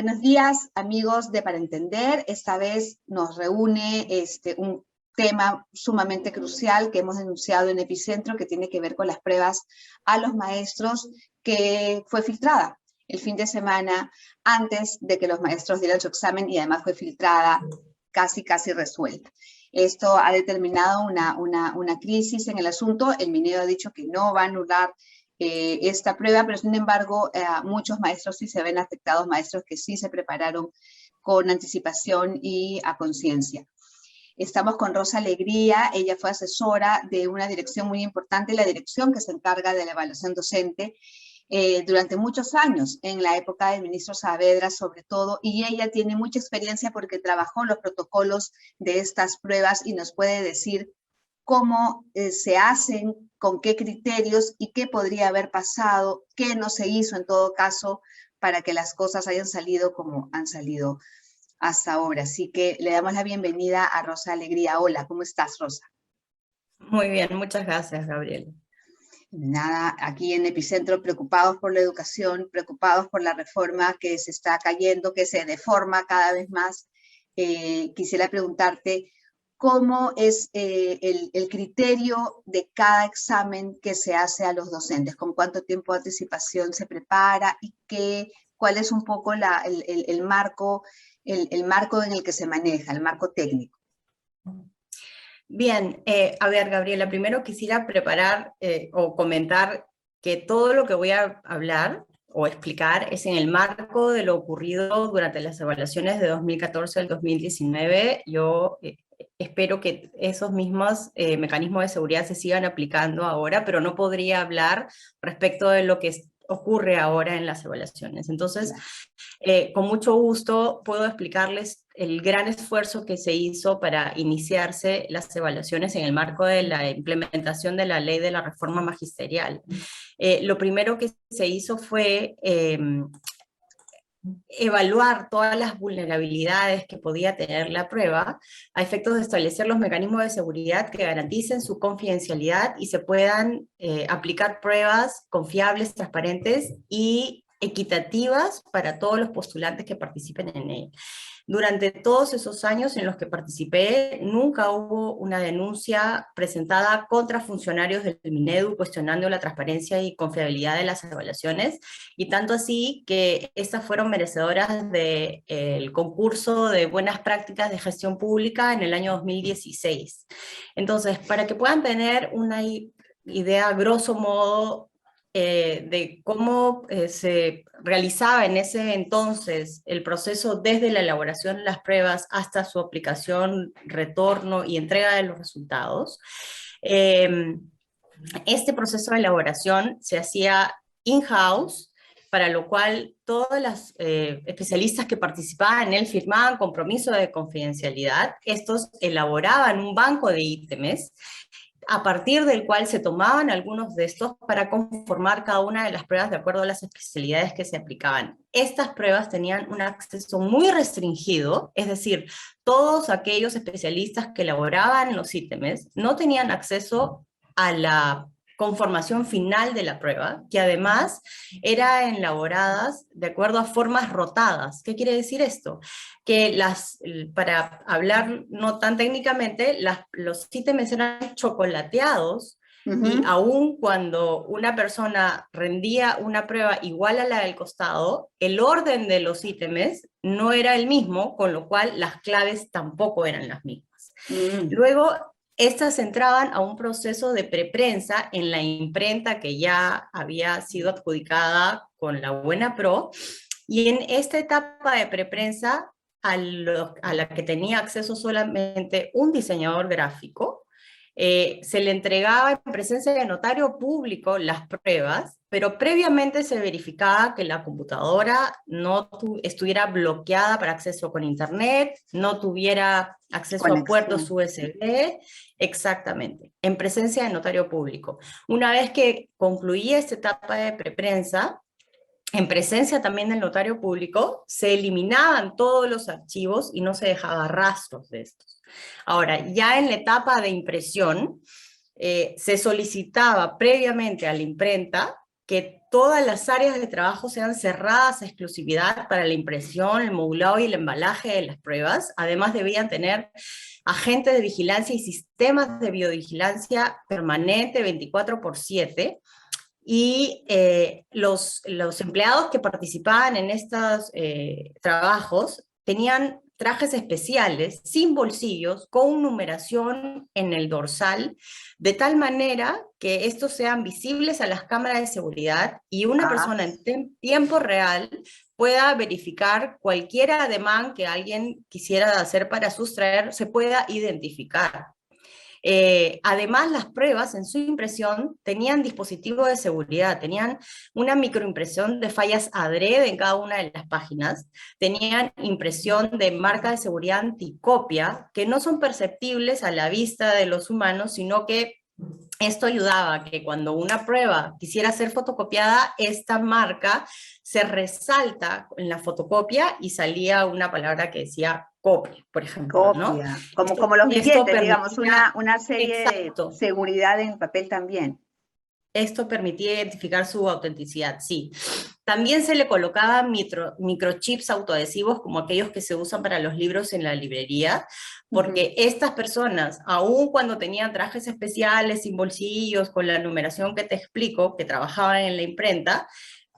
Buenos días, amigos de Para Entender. Esta vez nos reúne un tema sumamente crucial que hemos denunciado en Epicentro, que tiene que ver con las pruebas a los maestros, que fue filtrada el fin de semana antes de que los maestros dieran su examen, y además fue filtrada casi resuelta. Esto ha determinado una crisis en el asunto. El Minedo ha dicho que no va a anular esta prueba, pero sin embargo muchos maestros sí se ven afectados, maestros que sí se prepararon con anticipación y a conciencia. Estamos con Rosa Alegría. Ella fue asesora de una dirección muy importante, la dirección que se encarga de la evaluación docente, durante muchos años, en la época del ministro Saavedra sobre todo, y ella tiene mucha experiencia porque trabajó los protocolos de estas pruebas y nos puede decir cómo se hacen, con qué criterios y qué podría haber pasado, qué no se hizo en todo caso para que las cosas hayan salido como han salido hasta ahora. Así que le damos la bienvenida a Rosa Alegría. Hola, ¿cómo estás, Rosa? Muy bien, muchas gracias, Gabriela. Nada, aquí en Epicentro preocupados por la educación, preocupados por la reforma que se está cayendo, que se deforma cada vez más. Quisiera preguntarte, ¿cómo es el criterio de cada examen que se hace a los docentes? ¿Con cuánto tiempo de anticipación se prepara? ¿Y cuál es un poco el marco en el que se maneja, el marco técnico? Bien, a ver, Gabriela, primero quisiera preparar o comentar que todo lo que voy a hablar o explicar es en el marco de lo ocurrido durante las evaluaciones de 2014 al 2019. Yo espero que esos mismos mecanismos de seguridad se sigan aplicando ahora, pero no podría hablar respecto de lo que ocurre ahora en las evaluaciones. Entonces, con mucho gusto puedo explicarles el gran esfuerzo que se hizo para iniciarse las evaluaciones en el marco de la implementación de la ley de la reforma magisterial. Lo primero que se hizo fue evaluar todas las vulnerabilidades que podía tener la prueba a efectos de establecer los mecanismos de seguridad que garanticen su confidencialidad y se puedan aplicar pruebas confiables, transparentes y equitativas para todos los postulantes que participen en él. Durante todos esos años en los que participé, nunca hubo una denuncia presentada contra funcionarios del Minedu cuestionando la transparencia y confiabilidad de las evaluaciones, y tanto así que estas fueron merecedoras del concurso de buenas prácticas de gestión pública en el año 2016. Entonces, para que puedan tener una idea grosso modo de cómo se realizaba en ese entonces el proceso desde la elaboración de las pruebas hasta su aplicación, retorno y entrega de los resultados. Este proceso de elaboración se hacía in-house, para lo cual todas las especialistas que participaban en él firmaban compromiso de confidencialidad. Estos elaboraban un banco de ítems a partir del cual se tomaban algunos de estos para conformar cada una de las pruebas de acuerdo a las especialidades que se aplicaban. Estas pruebas tenían un acceso muy restringido, es decir, todos aquellos especialistas que elaboraban los ítems no tenían acceso a la conformación final de la prueba, que además eran elaboradas de acuerdo a formas rotadas. ¿Qué quiere decir esto? Que para hablar no tan técnicamente, los ítems eran chocolateados, y aún cuando una persona rendía una prueba igual a la del costado, el orden de los ítems no era el mismo, con lo cual las claves tampoco eran las mismas. Luego, estas entraban a un proceso de preprensa en la imprenta que ya había sido adjudicada con la Buena Pro, y en esta etapa de preprensa, a la que tenía acceso solamente un diseñador gráfico, se le entregaba en presencia de notario público las pruebas, pero previamente se verificaba que la computadora no estuviera bloqueada para acceso con internet, no tuviera acceso a puertos USB, exactamente, en presencia de notario público. Una vez que concluía esta etapa de preprensa, en presencia también del notario público, se eliminaban todos los archivos y no se dejaba rastros de estos. Ahora, ya en la etapa de impresión, se solicitaba previamente a la imprenta que todas las áreas de trabajo sean cerradas a exclusividad para la impresión, el modulado y el embalaje de las pruebas. Además, debían tener agentes de vigilancia y sistemas de biovigilancia permanente 24/7. Y los empleados que participaban en estos trabajos tenían trajes especiales, sin bolsillos, con numeración en el dorsal, de tal manera que estos sean visibles a las cámaras de seguridad y una persona en tiempo real pueda verificar cualquier ademán que alguien quisiera hacer para sustraer, se pueda identificar. Además, las pruebas en su impresión tenían dispositivos de seguridad, tenían una microimpresión de fallas adrede en cada una de las páginas, tenían impresión de marca de seguridad anticopia, que no son perceptibles a la vista de los humanos, sino que esto ayudaba a que cuando una prueba quisiera ser fotocopiada, esta marca se resalta en la fotocopia y salía una palabra que decía copia, por ejemplo, ¿no? Como los billetes, digamos, permitía, una serie exacto, de seguridad en papel también. esto permitía identificar su autenticidad, sí. También se le colocaban microchips autoadhesivos como aquellos que se usan para los libros en la librería, porque estas personas, aun cuando tenían trajes especiales, sin bolsillos, con la numeración que te explico, que trabajaban en la imprenta,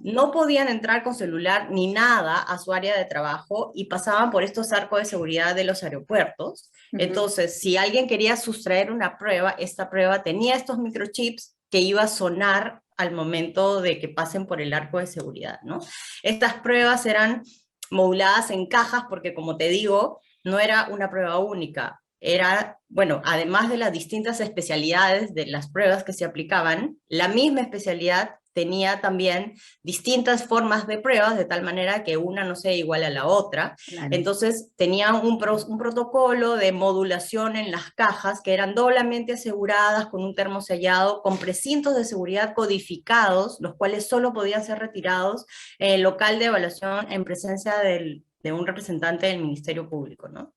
no podían entrar con celular ni nada a su área de trabajo y pasaban por estos arcos de seguridad de los aeropuertos. Entonces, si alguien quería sustraer una prueba, esta prueba tenía estos microchips que iba a sonar al momento de que pasen por el arco de seguridad, ¿no? Estas pruebas eran moduladas en cajas porque, como te digo, no era una prueba única. Era, bueno, además de las distintas especialidades de las pruebas que se aplicaban, la misma especialidad tenía también distintas formas de pruebas, de tal manera que una no sea igual a la otra. Claro. Entonces tenían un protocolo de modulación en las cajas que eran doblemente aseguradas con un termosellado, con precintos de seguridad codificados, los cuales solo podían ser retirados en el local de evaluación en presencia de un representante del Ministerio Público, ¿no?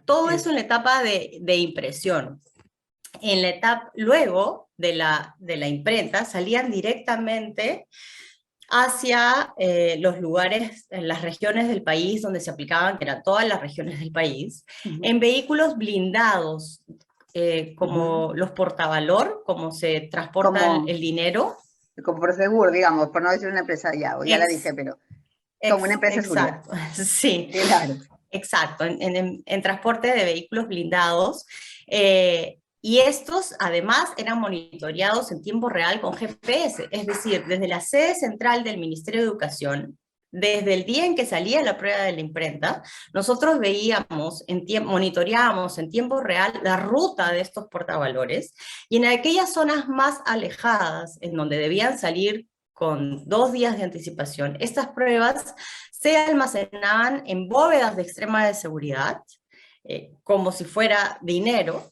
Todo eso en la etapa de impresión. En la etapa, luego de la imprenta, salían directamente hacia los lugares, en las regiones del país donde se aplicaban, que eran todas las regiones del país, en vehículos blindados, como los portavalor, como se transporta el dinero. Como Prosegur, digamos, por no decir una empresa ya la dije, pero como una empresa segura. Exacto, sí. Claro. Exacto, en transporte de vehículos blindados. Y estos, además, eran monitoreados en tiempo real con GPS, es decir, desde la sede central del Ministerio de Educación, desde el día en que salía la prueba de la imprenta, nosotros veíamos, monitoreábamos en tiempo real la ruta de estos portavalores, y en aquellas zonas más alejadas, en donde debían salir con 2 días de anticipación, estas pruebas se almacenaban en bóvedas de extrema de seguridad, como si fuera dinero,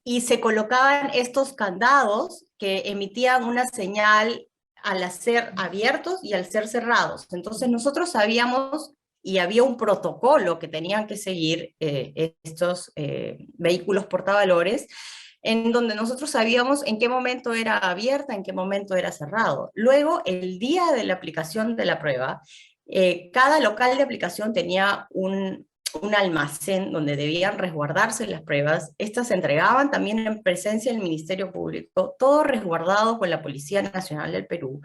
y se colocaban estos candados que emitían una señal al ser abiertos y al ser cerrados. Entonces nosotros sabíamos, y había un protocolo que tenían que seguir estos vehículos portavalores, en donde nosotros sabíamos en qué momento era abierta, en qué momento era cerrado. Luego, el día de la aplicación de la prueba, cada local de aplicación tenía un almacén donde debían resguardarse las pruebas. Estas se entregaban también en presencia del Ministerio Público, todo resguardado con la Policía Nacional del Perú.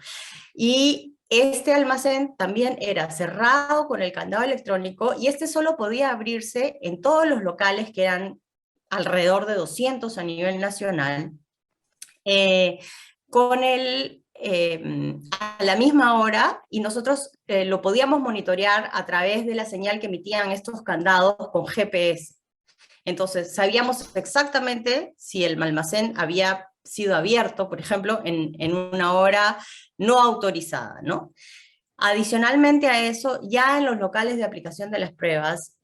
Y este almacén también era cerrado con el candado electrónico, y este solo podía abrirse en todos los locales, que eran alrededor de 200 a nivel nacional, con a la misma hora, y nosotros lo podíamos monitorear a través de la señal que emitían estos candados con GPS. Entonces sabíamos exactamente si el almacén había sido abierto, por ejemplo, en una hora no autorizada, ¿no? Adicionalmente a eso, ya en los locales de aplicación de las pruebas,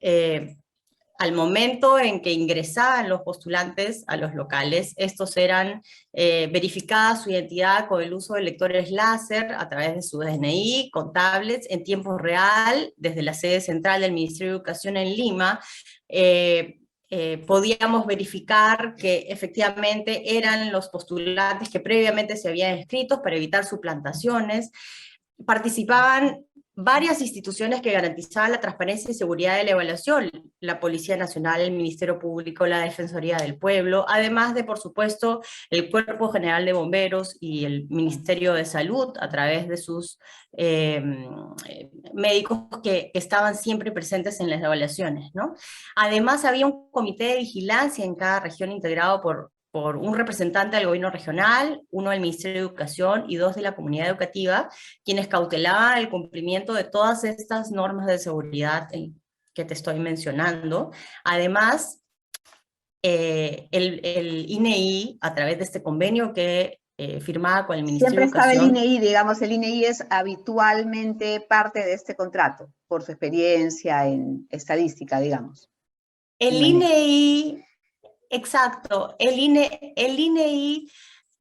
al momento en que ingresaban los postulantes a los locales, estos eran verificadas su identidad con el uso de lectores láser a través de su DNI, con tablets, en tiempo real, desde la sede central del Ministerio de Educación en Lima. podíamos verificar que efectivamente eran los postulantes que previamente se habían inscrito para evitar suplantaciones. Participaban varias instituciones que garantizaban la transparencia y seguridad de la evaluación, la Policía Nacional, el Ministerio Público, la Defensoría del Pueblo, además de, por supuesto, el Cuerpo General de Bomberos y el Ministerio de Salud, a través de sus médicos que estaban siempre presentes en las evaluaciones, ¿no? Además, había un comité de vigilancia en cada región integrado por un representante del gobierno regional, uno del Ministerio de Educación y dos de la comunidad educativa, quienes cautelaban el cumplimiento de todas estas normas de seguridad que te estoy mencionando. Además, el INEI, a través de este convenio que firmaba con el Ministerio Siempre de Educación. Siempre estaba el INEI, digamos, el INEI es habitualmente parte de este contrato, por su experiencia en estadística, digamos. El INEI, exacto, el INEI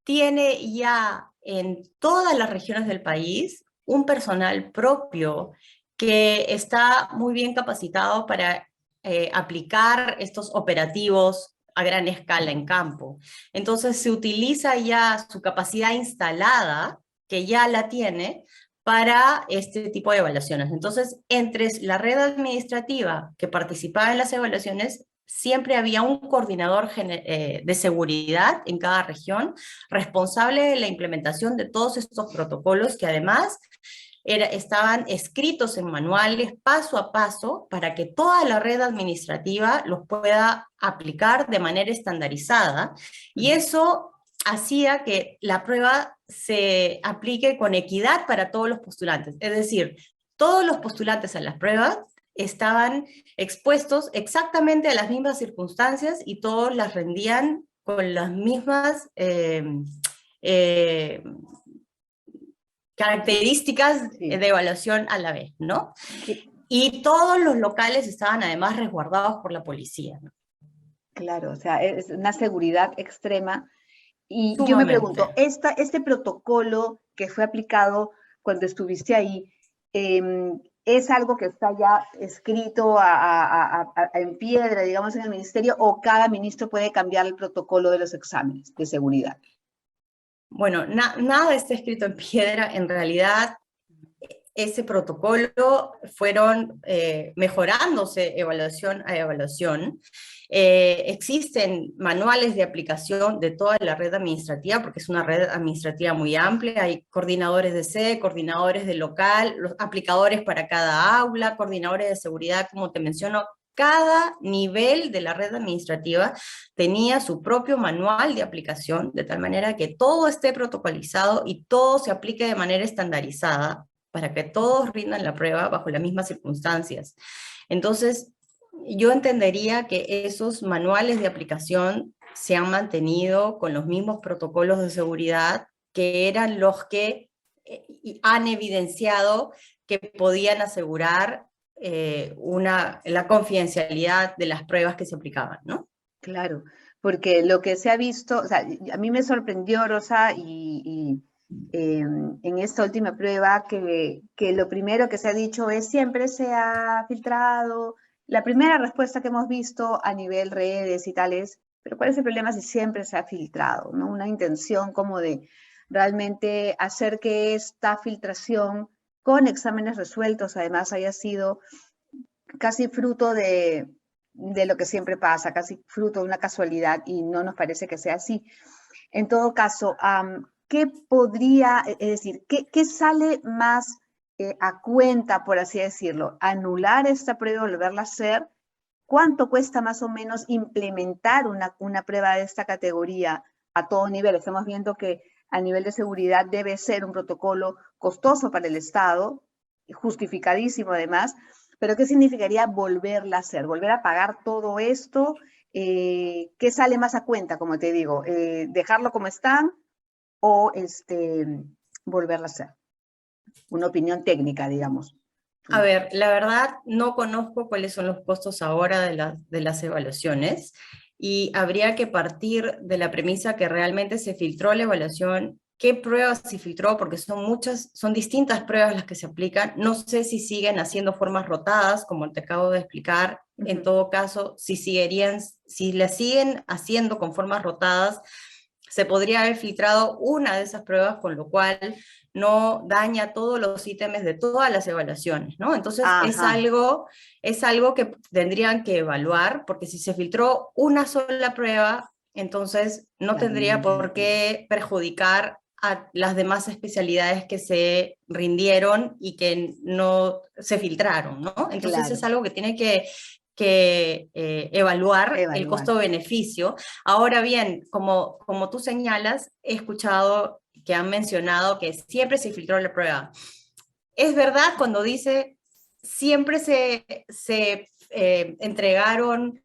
tiene ya en todas las regiones del país un personal propio que está muy bien capacitado para aplicar estos operativos a gran escala en campo. Entonces se utiliza ya su capacidad instalada, que ya la tiene, para este tipo de evaluaciones. Entonces, entre la red administrativa que participaba en las evaluaciones, siempre había un coordinador de seguridad en cada región, responsable de la implementación de todos estos protocolos que además estaban escritos en manuales paso a paso para que toda la red administrativa los pueda aplicar de manera estandarizada, y eso hacía que la prueba se aplique con equidad para todos los postulantes. Es decir, todos los postulantes a las pruebas estaban expuestos exactamente a las mismas circunstancias y todos las rendían con las mismas características de evaluación a la vez, ¿no? Sí. Y todos los locales estaban además resguardados por la policía, ¿no? Claro, o sea, es una seguridad extrema. Y yo me pregunto, este protocolo que fue aplicado cuando estuviste ahí, ¿es algo que está ya escrito en piedra, digamos, en el ministerio, o cada ministro puede cambiar el protocolo de los exámenes de seguridad? Bueno, nada está escrito en piedra. En realidad, ese protocolo fueron mejorándose evaluación a evaluación. Existen manuales de aplicación de toda la red administrativa, porque es una red administrativa muy amplia. Hay coordinadores de sede, coordinadores de local, los aplicadores para cada aula, coordinadores de seguridad, como te menciono. Cada nivel de la red administrativa tenía su propio manual de aplicación, de tal manera que todo esté protocolizado y todo se aplique de manera estandarizada, para que todos rindan la prueba bajo las mismas circunstancias. Entonces, yo entendería que esos manuales de aplicación se han mantenido con los mismos protocolos de seguridad que eran los que han evidenciado que podían asegurar la confidencialidad de las pruebas que se aplicaban, ¿no? Claro, porque lo que se ha visto, o sea, a mí me sorprendió, Rosa, en esta última prueba que lo primero que se ha dicho es siempre se ha filtrado. La primera respuesta que hemos visto a nivel redes y tales, pero ¿cuál es el problema si siempre se ha filtrado? ¿No? Una intención como de realmente hacer que esta filtración con exámenes resueltos además haya sido casi fruto de lo que siempre pasa, casi fruto de una casualidad, y no nos parece que sea así. En todo caso, ¿qué podría, es decir, qué sale más a cuenta, por así decirlo? ¿Anular esta prueba y volverla a hacer? ¿Cuánto cuesta más o menos implementar una prueba de esta categoría a todo nivel? Estamos viendo que a nivel de seguridad debe ser un protocolo costoso para el Estado, justificadísimo además, pero ¿qué significaría volverla a hacer? ¿Volver a pagar todo esto? ¿Qué sale más a cuenta, como te digo? ¿Dejarlo como están o volverla a hacer? Una opinión técnica, digamos. A ver, la verdad no conozco cuáles son los costos ahora de las evaluaciones, y habría que partir de la premisa que realmente se filtró la evaluación qué pruebas se filtró, porque son muchas, son distintas pruebas las que se aplican. No sé si siguen haciendo formas rotadas, como te acabo de explicar. En todo caso, si las siguen haciendo con formas rotadas, se podría haber filtrado una de esas pruebas, con lo cual no daña todos los ítems de todas las evaluaciones, ¿no? Entonces Ajá, es algo que tendrían que evaluar, porque si se filtró una sola prueba, entonces no claro, no tendría valdría la por pena. qué perjudicar a las demás especialidades que se rindieron y que no se filtraron, ¿no? Entonces es Claro, algo que tiene que evaluar el evaluar. costo-beneficio. Ahora bien, como tú señalas, he escuchado que han mencionado que siempre se filtró la prueba. Es verdad cuando dice siempre se entregaron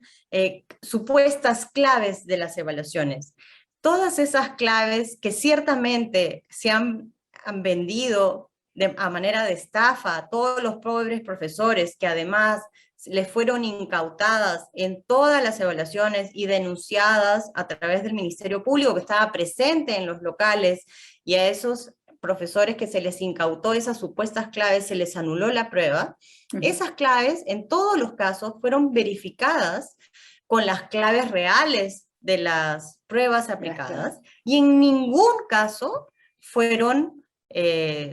supuestas claves de las evaluaciones. Todas esas claves que ciertamente han vendido a manera de estafa a todos los pobres profesores, que además les fueron incautadas en todas las evaluaciones y denunciadas a través del Ministerio Público, que estaba presente en los locales, y a esos profesores que se les incautó esas supuestas claves, se les anuló la prueba. Esas claves, en todos los casos, fueron verificadas con las claves reales de las pruebas Las pruebas. aplicadas, y en ningún caso fueron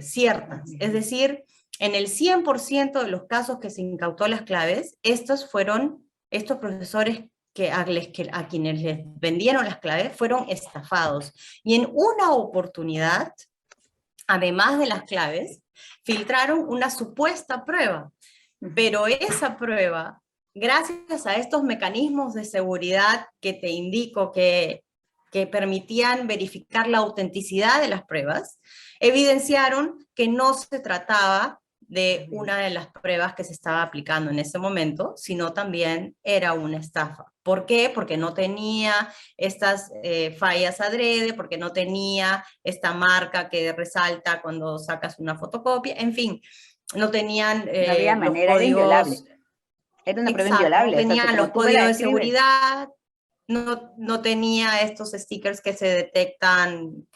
ciertas. Es decir, en el 100% de los casos que se incautó las claves, estos profesores a quienes les vendieron las claves fueron estafados. Y en una oportunidad, además de las claves, filtraron una supuesta prueba, pero esa prueba, gracias a estos mecanismos de seguridad que te indico que permitían verificar la autenticidad de las pruebas, evidenciaron que no se trataba de una de las pruebas que se estaba aplicando en ese momento, sino también era una estafa. ¿Por qué? Porque no tenía estas fallas adrede, porque no tenía esta marca que resalta cuando sacas una fotocopia, en fin, no tenían No había los manera, era inviolable. códigos. Era una prueba Exacto, no inviolable, o sea, tenía como los tú me la códigos de describes. seguridad, no tenía estos stickers que se detectan,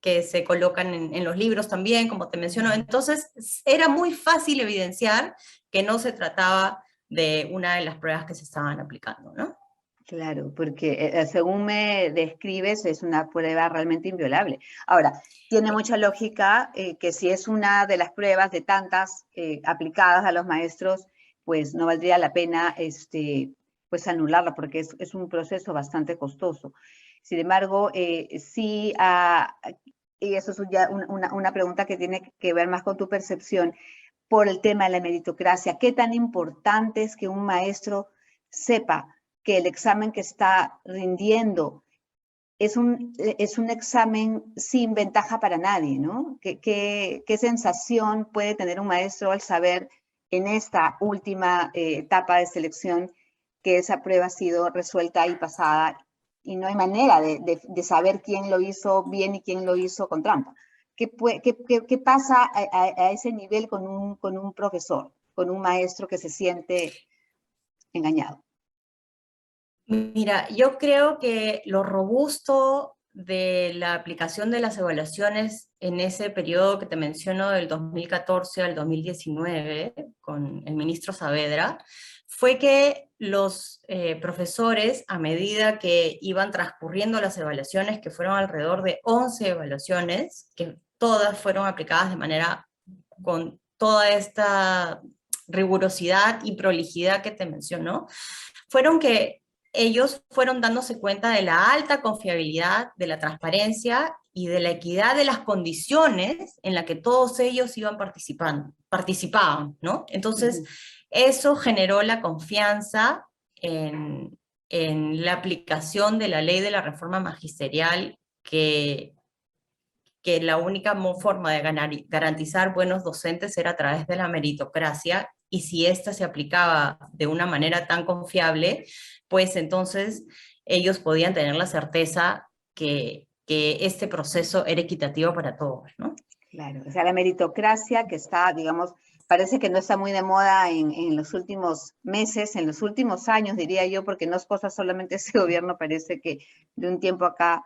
que se colocan en los libros también, como te menciono. Entonces, era muy fácil evidenciar que no se trataba de una de las pruebas que se estaban aplicando, ¿no? Claro, porque según me describes es una prueba realmente inviolable. Ahora, tiene mucha lógica que si es una de las pruebas de tantas aplicadas a los maestros, pues no valdría la pena pues anularla porque es un proceso bastante costoso. Sin embargo, sí, y eso es ya una pregunta que tiene que ver más con tu percepción por el tema de la meritocracia. ¿Qué tan importante es que un maestro sepa que el examen que está rindiendo es un examen sin ventaja para nadie, ¿no? ¿Qué sensación puede tener un maestro al saber en esta última etapa de selección que esa prueba ha sido resuelta y pasada y no hay manera de saber quién lo hizo bien y quién lo hizo con trampa? ¿Qué pasa a ese nivel con un profesor, con un maestro que se siente engañado? Mira, yo creo que lo robusto de la aplicación de las evaluaciones en ese periodo que te menciono, del 2014 al 2019, con el ministro Saavedra, fue que los profesores, a medida que iban transcurriendo las evaluaciones, que fueron alrededor de 11 evaluaciones, que todas fueron aplicadas de manera con toda esta rigurosidad y prolijidad que te mencionó, fueron que ellos fueron dándose cuenta de la alta confiabilidad, de la transparencia y de la equidad de las condiciones en las que todos ellos iban participaban, ¿no? Entonces, eso generó la confianza en la aplicación de la ley de la reforma magisterial, que la única forma de garantizar buenos docentes era a través de la meritocracia, y si ésta se aplicaba de una manera tan confiable, pues entonces ellos podían tener la certeza que este proceso era equitativo para todos, ¿no? Claro, o sea, la meritocracia que está, digamos, parece que no está muy de moda en los últimos meses, en los últimos años, diría yo, porque no es cosa solamente de ese gobierno, parece que de un tiempo acá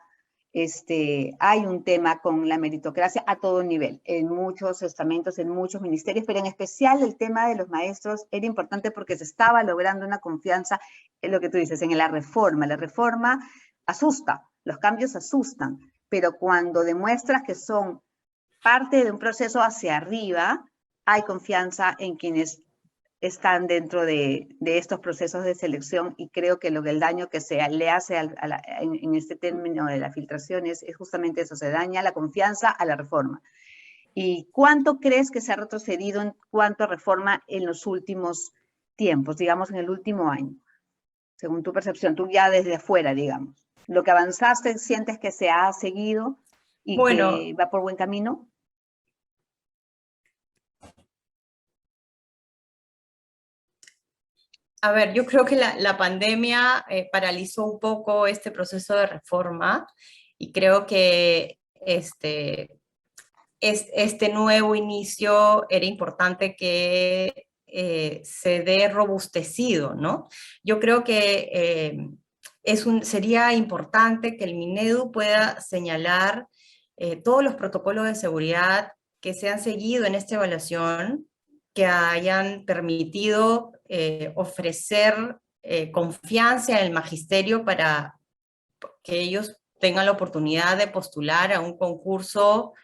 hay un tema con la meritocracia a todo nivel, en muchos estamentos, en muchos ministerios, pero en especial el tema de los maestros era importante porque se estaba logrando una confianza en lo que tú dices, en la reforma. La reforma asusta, los cambios asustan, pero cuando demuestras que son parte de un proceso hacia arriba, hay confianza en quienes están dentro de estos procesos de selección, y creo que el daño que se le hace en este término de la filtración es justamente eso, se daña la confianza a la reforma. ¿Y cuánto crees que se ha retrocedido en cuanto a reforma en los últimos tiempos, digamos en el último año, según tu percepción, tú ya desde afuera, digamos? ¿Lo que avanzaste sientes que se ha seguido y que va por buen camino? A ver, yo creo que la pandemia paralizó un poco este proceso de reforma, y creo que este nuevo inicio era importante que se dé robustecido, ¿no? Yo creo que sería importante que el Minedu pueda señalar todos los protocolos de seguridad que se han seguido en esta evaluación, que hayan permitido ofrecer confianza en el magisterio para que ellos tengan la oportunidad de postular a un concurso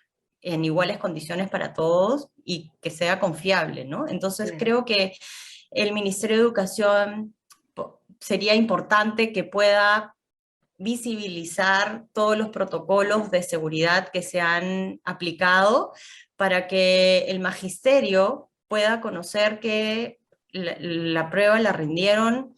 en iguales condiciones para todos y que sea confiable, ¿no? Entonces creo que el Ministerio de Educación sería importante que pueda visibilizar todos los protocolos de seguridad que se han aplicado para que el magisterio pueda conocer que la prueba la rindieron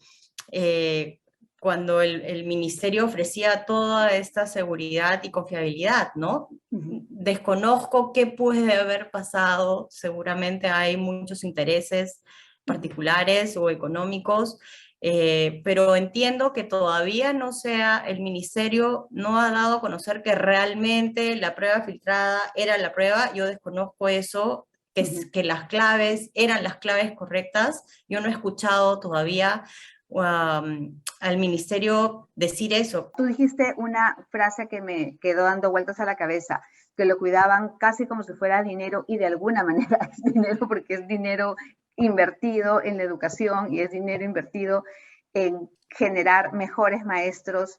cuando el ministerio ofrecía toda esta seguridad y confiabilidad, ¿no? Desconozco qué puede haber pasado, seguramente hay muchos intereses particulares o económicos, pero entiendo que todavía el ministerio no ha dado a conocer que realmente la prueba filtrada era la prueba. Yo desconozco eso, que las claves eran las claves correctas. Yo no he escuchado todavía al ministerio decir eso. Tú dijiste una frase que me quedó dando vueltas a la cabeza, que lo cuidaban casi como si fuera dinero, y de alguna manera es dinero porque es dinero invertido en la educación y es dinero invertido en generar mejores maestros.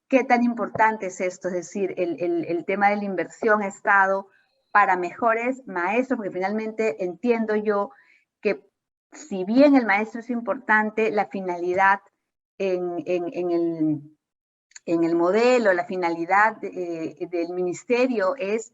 ¿Qué tan importante es esto? Es decir, el tema de la inversión ha estado para mejores maestros, porque finalmente entiendo yo que si bien el maestro es importante, la finalidad en el modelo, la finalidad del ministerio es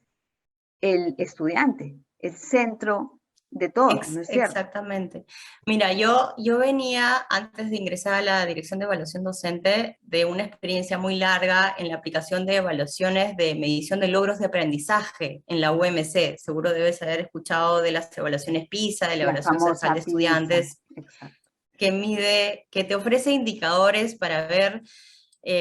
el estudiante, el centro de todo, ¿no es cierto? Exactamente. Mira, yo venía, antes de ingresar a la Dirección de Evaluación Docente, de una experiencia muy larga en la aplicación de evaluaciones de medición de logros de aprendizaje en la UMC. Seguro debes haber escuchado de las evaluaciones PISA, de la evaluación censal de estudiantes, que te ofrece indicadores para ver,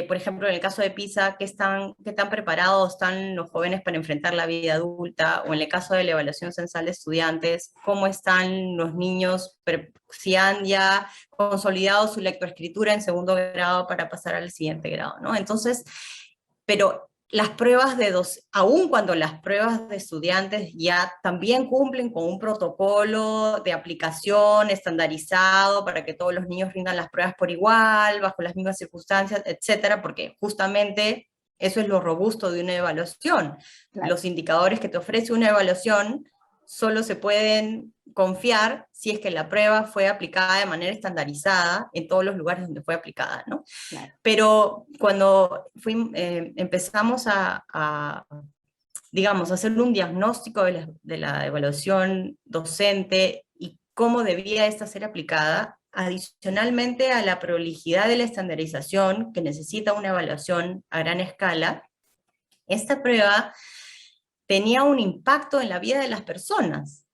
por ejemplo, en el caso de PISA, qué tan preparados están los jóvenes para enfrentar la vida adulta, o en el caso de la evaluación censal de estudiantes, cómo están los niños, si han ya consolidado su lectoescritura en segundo grado para pasar al siguiente grado, ¿no? Entonces, pero las pruebas aun cuando las pruebas de estudiantes ya también cumplen con un protocolo de aplicación estandarizado para que todos los niños rindan las pruebas por igual, bajo las mismas circunstancias, etcétera, porque justamente eso es lo robusto de una evaluación. Claro. Los indicadores que te ofrece una evaluación solo se pueden confiar si es que la prueba fue aplicada de manera estandarizada en todos los lugares donde fue aplicada, ¿no? Claro. Pero cuando empezamos digamos, a hacer un diagnóstico de la evaluación docente y cómo debía esta ser aplicada, adicionalmente a la prolijidad de la estandarización que necesita una evaluación a gran escala, esta prueba tenía un impacto en la vida de las personas,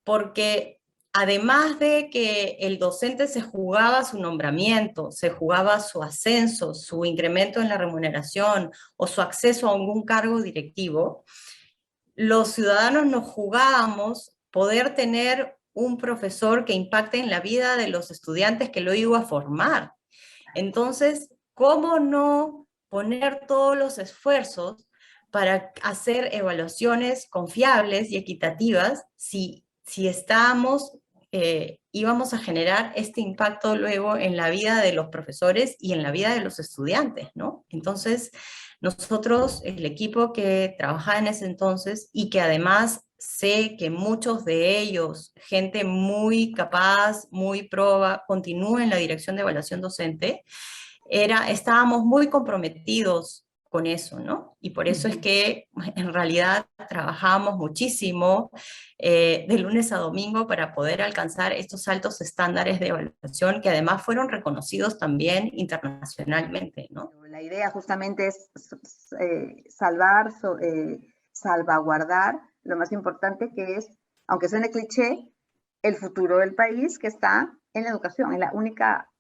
porque además de que el docente se jugaba su nombramiento, se jugaba su ascenso, su incremento en la remuneración o su acceso a algún cargo directivo, los ciudadanos nos jugábamos poder tener un profesor que impacte en la vida de los estudiantes que lo iba a formar. Entonces, ¿cómo no poner todos los esfuerzos para hacer evaluaciones confiables y equitativas si íbamos a generar este impacto luego en la vida de los profesores y en la vida de los estudiantes, ¿no? Entonces, nosotros, el equipo que trabajaba en ese entonces y que además sé que muchos de ellos, gente muy capaz, muy proba, continúa en la dirección de evaluación docente, estábamos muy comprometidos con eso, ¿no? Y por eso es que en realidad trabajamos muchísimo de lunes a domingo para poder alcanzar estos altos estándares de evaluación que además fueron reconocidos también internacionalmente, ¿no? La idea justamente es salvaguardar lo más importante, que es, aunque suene cliché, el futuro del país, que está en la educación. Es la única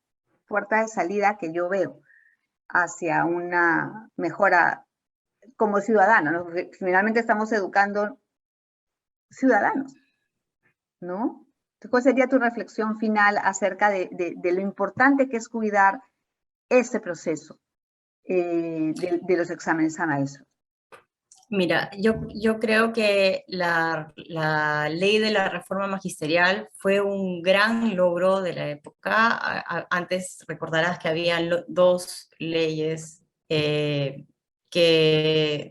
puerta de salida que yo veo hacia una mejora como ciudadanos, ¿no? Porque finalmente estamos educando ciudadanos, ¿no? ¿Cuál sería tu reflexión final acerca de lo importante que es cuidar ese proceso de los exámenes a maestros? Mira, yo creo que la ley de la reforma magisterial fue un gran logro de la época. Antes recordarás que habían dos leyes que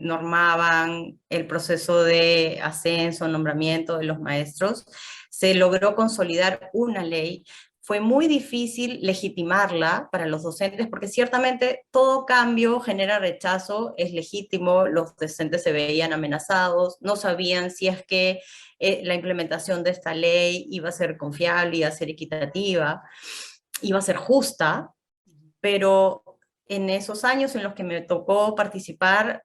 normaban el proceso de ascenso, nombramiento de los maestros. Se logró consolidar una ley. Fue muy difícil legitimarla para los docentes, porque ciertamente todo cambio genera rechazo, es legítimo, los docentes se veían amenazados, no sabían si es que la implementación de esta ley iba a ser confiable, iba a ser equitativa, iba a ser justa, pero en esos años en los que me tocó participar,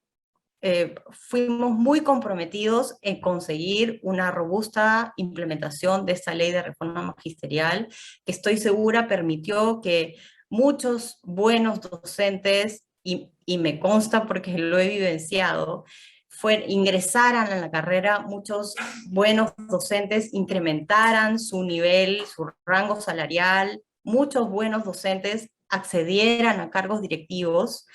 fuimos muy comprometidos en conseguir una robusta implementación de esta ley de reforma magisterial, que estoy segura permitió que muchos buenos docentes, y me consta porque lo he vivenciado, ingresaran a la carrera, muchos buenos docentes incrementaran su nivel, su rango salarial, muchos buenos docentes accedieran a cargos directivos.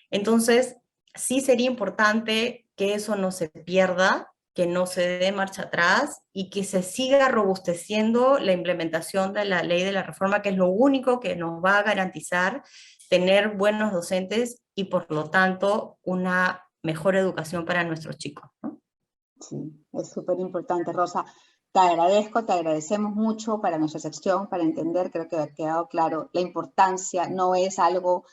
Entonces, sí sería importante que eso no se pierda, que no se dé marcha atrás y que se siga robusteciendo la implementación de la ley de la reforma, que es lo único que nos va a garantizar tener buenos docentes y por lo tanto una mejor educación para nuestros chicos, ¿no? Sí, es súper importante, Rosa. Te agradecemos mucho para nuestra sección, para entender, creo que ha quedado claro la importancia, no es algo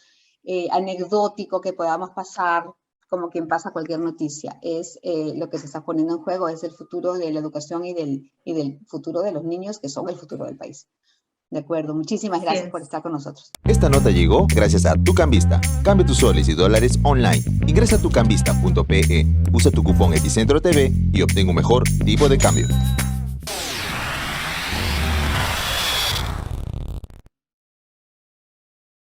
anecdótico que podamos pasar como quien pasa cualquier noticia, es lo que se está poniendo en juego, es el futuro de la educación y del futuro de los niños, que son el futuro del país. De acuerdo, muchísimas gracias por estar con nosotros. Esta nota llegó gracias a TuCambista. Cambia tus soles y dólares online. Ingresa a tucambista.pe, usa tu cupón Epicentro TV y obtén un mejor tipo de cambio.